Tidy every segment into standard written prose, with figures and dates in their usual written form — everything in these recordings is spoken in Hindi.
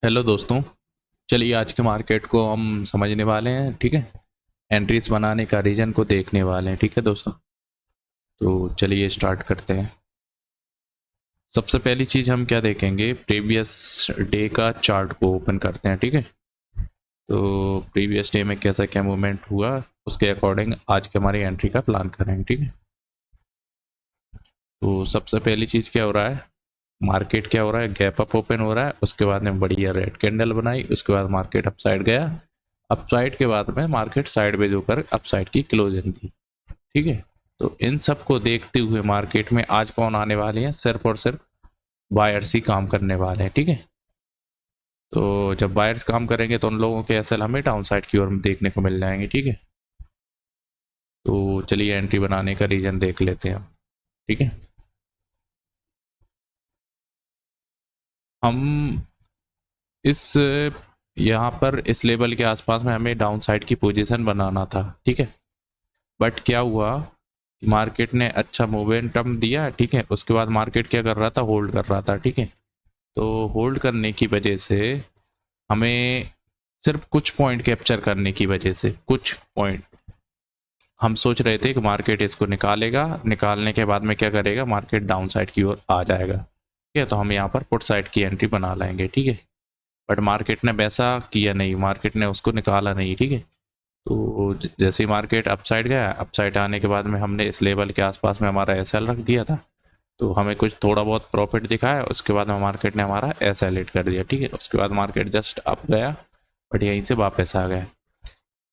हेलो दोस्तों। चलिए आज के मार्केट को हम समझने वाले हैं, ठीक है। एंट्रीज बनाने का रीजन को देखने वाले हैं, ठीक है दोस्तों। तो चलिए स्टार्ट करते हैं। सबसे पहली चीज़ हम क्या देखेंगे, प्रीवियस डे का चार्ट को ओपन करते हैं, ठीक है। तो प्रीवियस डे में कैसा क्या मूवमेंट हुआ, उसके अकॉर्डिंग आज की हमारी एंट्री का प्लान करेंगे, ठीक है। तो सबसे पहली चीज़ क्या हो रहा है, मार्केट क्या हो रहा है, गैप अप ओपन हो रहा है। उसके बाद में बढ़िया रेड कैंडल बनाई, उसके बाद मार्केट अपसाइड गया। अपसाइड के बाद में मार्केट साइडवेज होकर अपसाइड की क्लोजिंग थी, ठीक है। तो इन सब को देखते हुए मार्केट में आज कौन आने वाले हैं, सिर्फ और सिर्फ बायर्स ही काम करने वाले हैं, ठीक है। तो जब बायर्स काम करेंगे तो उन लोगों के एसएल हमें डाउन साइड की ओर देखने को मिल जाएंगे, ठीक है। तो चलिए एंट्री बनाने का रीजन देख लेते हैं, ठीक है। हम इस यहाँ पर इस लेवल के आसपास में हमें डाउन साइड की पोजीशन बनाना था, ठीक है। बट क्या हुआ, मार्केट ने अच्छा मोमेंटम दिया, ठीक है। उसके बाद मार्केट क्या कर रहा था, होल्ड कर रहा था, ठीक है। तो होल्ड करने की वजह से हमें सिर्फ कुछ पॉइंट कैप्चर करने की वजह से, कुछ पॉइंट हम सोच रहे थे कि मार्केट इसको निकालेगा, निकालने के बाद में क्या करेगा, मार्केट डाउन साइड की ओर आ जाएगा, ठीक है। तो हम यहाँ पर पुट साइड की एंट्री बना लेंगे, ठीक है। बट मार्केट ने वैसा किया नहीं, मार्केट ने उसको निकाला नहीं, ठीक है। तो जैसे ही मार्केट अपसाइड गया, अपसाइड आने के बाद में हमने इस लेवल के आसपास में हमारा एस एल रख दिया था। तो हमें कुछ थोड़ा बहुत प्रॉफिट दिखाया, उसके बाद में मार्केट ने हमारा एस एल हिट कर दिया, ठीक है। उसके बाद मार्केट जस्ट अप गया, बट यहीं से वापस आ गया।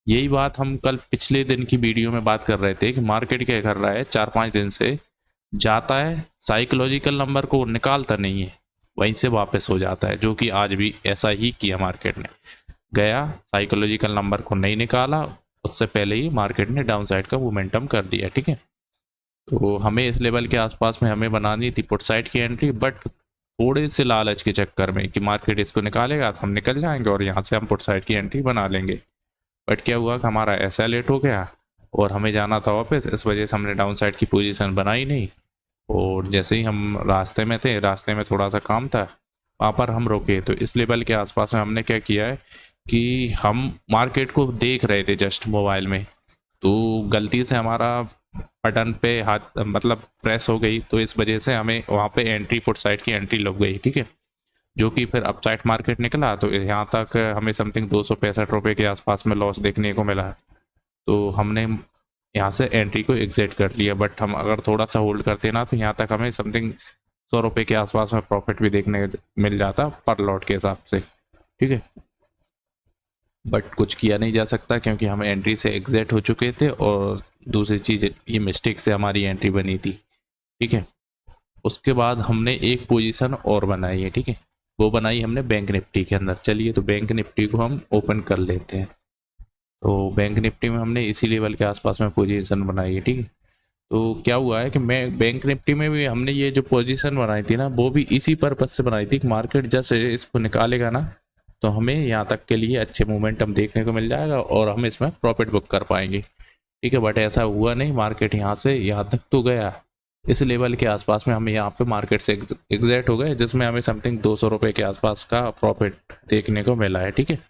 यही बात हम कल पिछले दिन की वीडियो में बात कर रहे थे कि मार्केट क्या कर रहा है, 4-5 दिन से जाता है, साइकोलॉजिकल नंबर को निकालता नहीं है, वहीं से वापस हो जाता है, जो कि आज भी ऐसा ही किया मार्केट ने। गया, साइकोलॉजिकल नंबर को नहीं निकाला, उससे पहले ही मार्केट ने डाउन साइड का मोमेंटम कर दिया, ठीक है। तो हमें इस लेवल के आसपास में हमें बनानी थी पुट साइड की एंट्री, बट थोड़े से लालच के चक्कर में कि मार्केट इसको निकालेगा तो हम निकल जाएंगे और यहाँ से हम पुट साइड की एंट्री बना लेंगे। बट क्या हुआ कि हमारा ऐसा लेट हो गया और हमें जाना था वापस, इस वजह से हमने डाउन साइड की पोजीशन बनाई नहीं। और जैसे ही हम रास्ते में थे, रास्ते में थोड़ा सा काम था, वहाँ पर हम रुके। तो इस लेवल के आसपास में हमने क्या किया है कि हम मार्केट को देख रहे थे जस्ट मोबाइल में, तो गलती से हमारा बटन पे हाथ मतलब प्रेस हो गई, तो इस वजह से हमें वहाँ पे एंट्री पुट साइड की एंट्री लग गई, ठीक है। जो कि फिर अपसाइड मार्केट निकला, तो यहाँ तक हमें समथिंग 265 रुपये के आसपास में लॉस देखने को मिला। तो हमने यहाँ से एंट्री को एग्जिट कर लिया, बट हम अगर थोड़ा सा होल्ड करते ना तो यहाँ तक हमें समथिंग 100 रुपये के आसपास में प्रॉफिट भी देखने मिल जाता पर लॉट के हिसाब से, ठीक है। बट कुछ किया नहीं जा सकता क्योंकि हम एंट्री से एग्जिट हो चुके थे, और दूसरी चीज़ ये मिस्टेक से हमारी एंट्री बनी थी, ठीक है। उसके बाद हमने एक पोजीशन और बनाई है, ठीक है। वो बनाई हमने बैंक निफ्टी के अंदर। चलिए तो बैंक निफ्टी को हम ओपन कर लेते हैं। तो बैंक निफ्टी में हमने इसी लेवल के आसपास में पोजीशन बनाई है, ठीक है। तो क्या हुआ है कि मैं बैंक निफ्टी में भी हमने ये जो पोजीशन बनाई थी ना, वो भी इसी पर्पज से बनाई थी कि मार्केट जैसे इसको निकालेगा ना, तो हमें यहाँ तक के लिए अच्छे मोमेंटम देखने को मिल जाएगा और हम इसमें प्रॉफिट बुक कर पाएंगे, ठीक है। बट ऐसा हुआ नहीं, मार्केट यहाँ से यहाँ तक तो गया, इस लेवल के आसपास में हम यहाँ पे मार्केट से एग्जैक्ट हो गए, जिसमें हमें समथिंग 200 रुपये के आसपास का प्रॉफिट देखने को मिला है, ठीक है।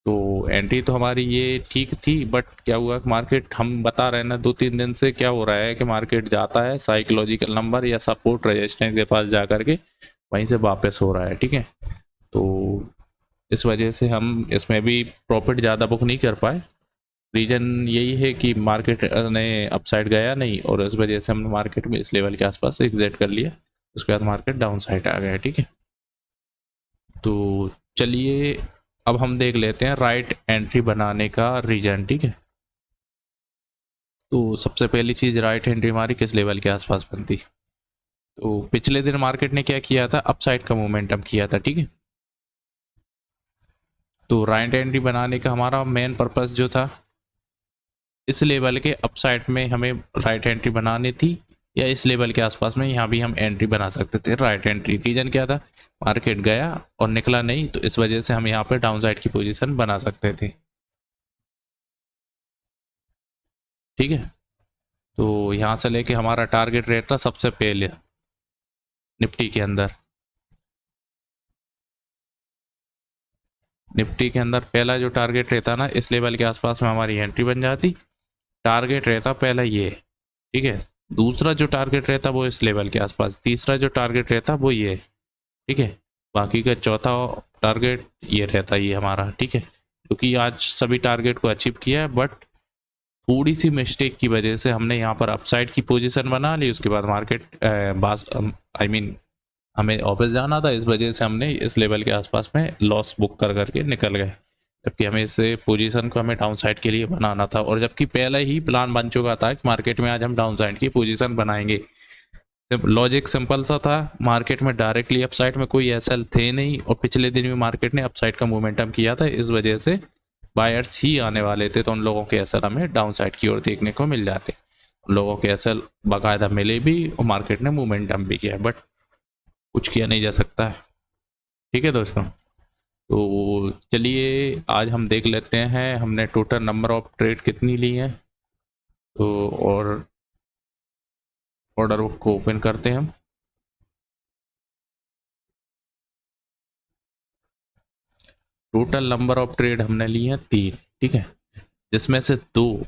तो एंट्री तो हमारी ये ठीक थी, बट क्या हुआ, मार्केट हम बता रहे हैं ना 2-3 दिन से क्या हो रहा है कि मार्केट जाता है साइकोलॉजिकल नंबर या सपोर्ट रेजिस्टेंस के पास जा करके वहीं से वापस हो रहा है, ठीक है। तो इस वजह से हम इसमें भी प्रॉफिट ज़्यादा बुक नहीं कर पाए। रीजन यही है कि मार्केट ने अपसाइड गया नहीं, और इस वजह से हमने मार्केट में इस लेवल के आसपास एग्जिट कर लिया। उसके बाद मार्केट डाउन साइड आ गया, ठीक है। तो चलिए अब हम देख लेते हैं राइट एंट्री बनाने का रीजन, ठीक है। तो सबसे पहली चीज़, राइट एंट्री हमारी किस लेवल के आसपास बनती। तो पिछले दिन मार्केट ने क्या किया था, अपसाइड का मोमेंटम किया था, ठीक है। तो राइट एंट्री बनाने का हमारा मेन पर्पस जो था, इस लेवल के अपसाइड में हमें राइट एंट्री बनानी थी, या इस लेवल के आसपास में यहाँ भी हम एंट्री बना सकते थे राइट एंट्री। रीजन क्या था, मार्केट गया और निकला नहीं, तो इस वजह से हम यहाँ पे डाउन साइड की पोजीशन बना सकते थे, ठीक है। तो यहाँ से लेके हमारा टारगेट रेट था सबसे पहले निफ्टी के अंदर, निफ्टी के अंदर पहला जो टारगेट रहता ना, इस लेवल के आसपास में हमारी एंट्री बन जाती। टारगेट रहता पहला ये, ठीक है। दूसरा जो टारगेट रहता वो इस लेवल के आसपास, तीसरा जो टारगेट रहता वो ये, ठीक है। बाकी का चौथा टारगेट ये रहता ये हमारा, ठीक है। क्योंकि आज सभी टारगेट को अचीव किया है, बट थोड़ी सी मिस्टेक की वजह से हमने यहाँ पर अपसाइड की पोजीशन बना ली। उसके बाद मार्केट आई मीन हमें ऑफिस जाना था, इस वजह से हमने इस लेवल के आसपास में लॉस बुक कर करके निकल गए, जबकि हमें इस पोजीशन को हमें डाउन साइड के लिए बनाना था। और जबकि पहले ही प्लान बन चुका था कि मार्केट में आज हम डाउन साइड की पोजीशन बनाएंगे। लॉजिक सिंपल सा था, मार्केट में डायरेक्टली अपसाइड में कोई एसएल थे नहीं, और पिछले दिन भी मार्केट ने अपसाइड का मोमेंटम किया था, इस वजह से बायर्स ही आने वाले थे, तो उन लोगों के एसएल हमें डाउन साइड की ओर देखने को मिल जाते। उन लोगों के एसएल बाकायदा मिले भी और मार्केट ने मोमेंटम भी किया, बट कुछ किया नहीं जा सकता है, ठीक है दोस्तों। तो चलिए आज हम देख लेते हैं हमने टोटल नंबर ऑफ ट्रेड कितनी ली है। तो और ऑर्डर बुक को ओपन करते हैं हम। टोटल नंबर ऑफ ट्रेड हमने ली है 3, ठीक है। जिसमें से 2,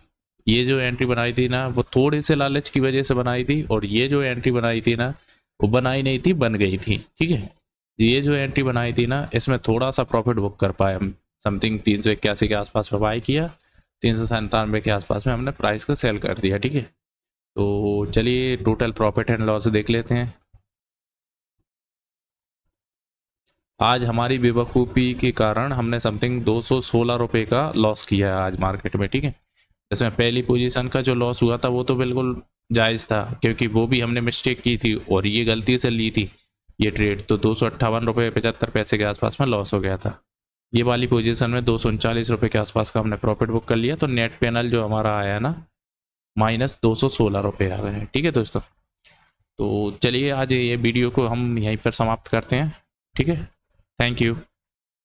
ये जो एंट्री बनाई थी ना वो थोड़ी से लालच की वजह से बनाई थी, और ये जो एंट्री बनाई थी ना वो बनाई नहीं थी, बन गई थी, ठीक है। ये जो एंट्री बनाई थी ना इसमें थोड़ा सा प्रॉफिट बुक कर पाए हम, समथिंग 381 के आसपास में बाई किया, 397 के आसपास में हमने प्राइस को सेल कर दिया, ठीक है। तो चलिए टोटल प्रॉफिट एंड लॉस देख लेते हैं। आज हमारी बेवकूफ़ी के कारण हमने समथिंग 216 रुपये का लॉस किया है आज मार्केट में, ठीक है। इसमें पहली पोजीशन का जो लॉस हुआ था वो तो बिल्कुल जायज़ था, क्योंकि वो भी हमने मिस्टेक की थी और ये गलती से ली थी ये ट्रेड, तो 258 रुपये 75 पैसे के आसपास में लॉस हो गया था। ये वाली पोजीशन में 239 रुपये के आसपास का हमने प्रॉफिट बुक कर लिया, तो नेट पैनल जो हमारा आया ना -216 रुपये आ गए हैं, ठीक है दोस्तों। तो चलिए आज ये वीडियो को हम यहीं पर समाप्त करते हैं, ठीक है। Thank you.